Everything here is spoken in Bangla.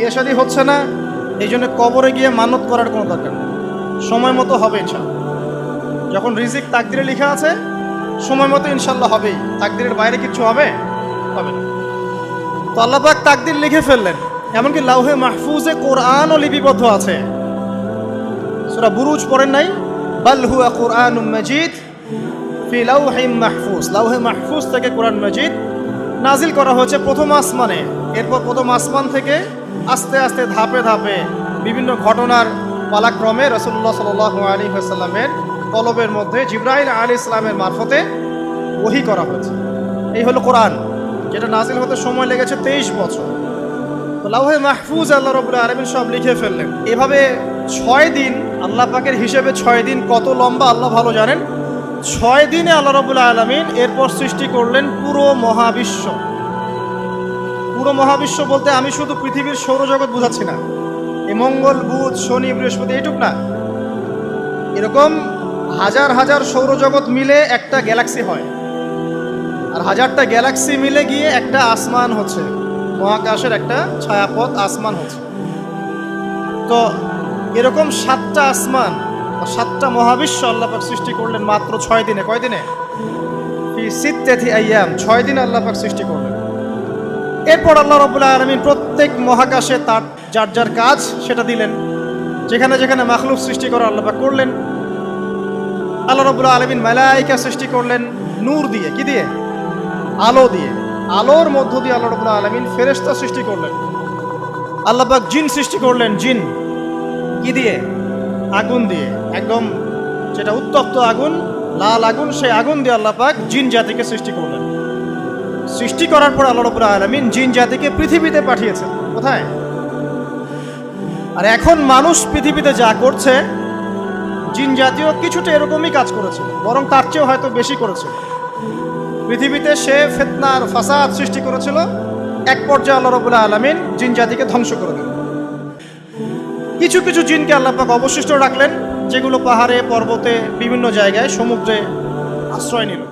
বিয়ে শাদী হচ্ছে না, এই জন্য কবরে গিয়ে মানত করার কোনো দরকার নেই, সময় মতো হবে ইনশাল্লাহ। যখন রিজিক তাকদিরে লেখা আছে সময় মতো ইনশাল্লাহ হবেই, তাকদিরের বাইরে কিছু হবে হবে না। তো আল্লাহ পাক তাকদির লিখে ফেললেন, এমনকি লাউহে মাহফুজে কোরআনও লিপিবদ্ধ আছে। সূরা বুরুজ পড়েন নাই? বাল হুয়া কুরআনুম মাজিদ ফি লাউহিম মাহফুজ, লাউহে মাহফুজ থেকে কোরআন মাজিদ নাজিল করা হয়েছে প্রথম আসমানে। এরপর প্রথম আসমান থেকে আস্তে আস্তে ধাপে ধাপে বিভিন্ন ঘটনার পালাক্রমে রাসূলুল্লাহ সাল্লাল্লাহু আলাইহি ওয়াসাল্লামের কলবের মধ্যে জিবরাইল আলাইহিস সালামের মারফতে ওহী করা হয়েছে। এই হলো কোরআন, যেটা নাজিল হতে সময় লেগেছে 23 বছর। তো লাউহে মাহফুজ আল্লাহ রাব্বুল আলামিন সব লিখে ফেললেন। এভাবে 6 দিন, আল্লাহ পাকের হিসেবে 6 দিন কত লম্বা আল্লাহ ভালো জানেন। 6 দিনে আল্লাহ রাব্বুল আলামিন এরপর সৃষ্টি করলেন পুরো মহাবিশ্ব। পুরো মহাবিশ্ব বলতে আমি শুধু পৃথিবীর সৌরজগৎ বোঝাচ্ছি না, এই মঙ্গল, বুধ, শনি, বৃহস্পতি এইটুক না, এরকম হাজার হাজার সৌরজগৎ মিলে একটা গ্যালাক্সি হয়, আর হাজারটা গ্যালাক্সি মিলে গিয়ে একটা আসমান হচ্ছে, মহাকাশের একটা ছায়াপথ আসমান হচ্ছে। তো এরকম 7টা আসমান, 7টা মহাবিশ্ব আল্লাহ পাক সৃষ্টি করলেন মাত্র 6 দিনে। কয় দিনে? ফি সিত্তাতি আইয়াম, 6 দিনে আল্লাহ পাক সৃষ্টি করলেন। এরপর আল্লাহ রাব্বুল আলামিন প্রত্যেক মহাকাশে তার যার যার কাজ সেটা দিলেন। যেখানে যেখানে মাখলুক সৃষ্টি করা আল্লাহ পাক করলেন। আল্লাহ রাব্বুল আলামিন মালায়েকা সৃষ্টি করলেন নূর দিয়ে। কি দিয়ে? আলো দিয়ে। আলোর মধ্য দিয়ে আল্লাহ রাব্বুল আলামিন ফেরেশতা সৃষ্টি করলেন। আল্লাহ পাক জিন সৃষ্টি করলেন। জিন কি দিয়ে? আগুন দিয়ে, একদম যেটা উত্তপ্ত আগুন, লাল আগুন, সেই আগুন দিয়ে আল্লাহ পাক জিন জাতিকে সৃষ্টি করলেন। সৃষ্টি করার পর আল্লাহ রাব্বুল আলামিন জিন জাতিকে পৃথিবীতে পাঠিয়েছেন। কোথায়? আর এখন মানুষ পৃথিবীতে যা করছে, জিন জাতীয় কিছুটা এরকমই কাজ করেছে, বরং তার চেয়েও হয়তো বেশি করেছে। পৃথিবীতে সে ফিতনার ফাসাদ সৃষ্টি করেছিল। এক পর্যায়ে আল্লাহ রাব্বুল আলামিন জিন জাতিকে ধ্বংস করে দিলেন। কিছু কিছু জিনকে আল্লাহ পাক অবশিষ্ট রাখলেন, যেগুলো পাহাড়ে, পর্বতে, বিভিন্ন জায়গায়, সমুদ্রে আশ্রয় নিল।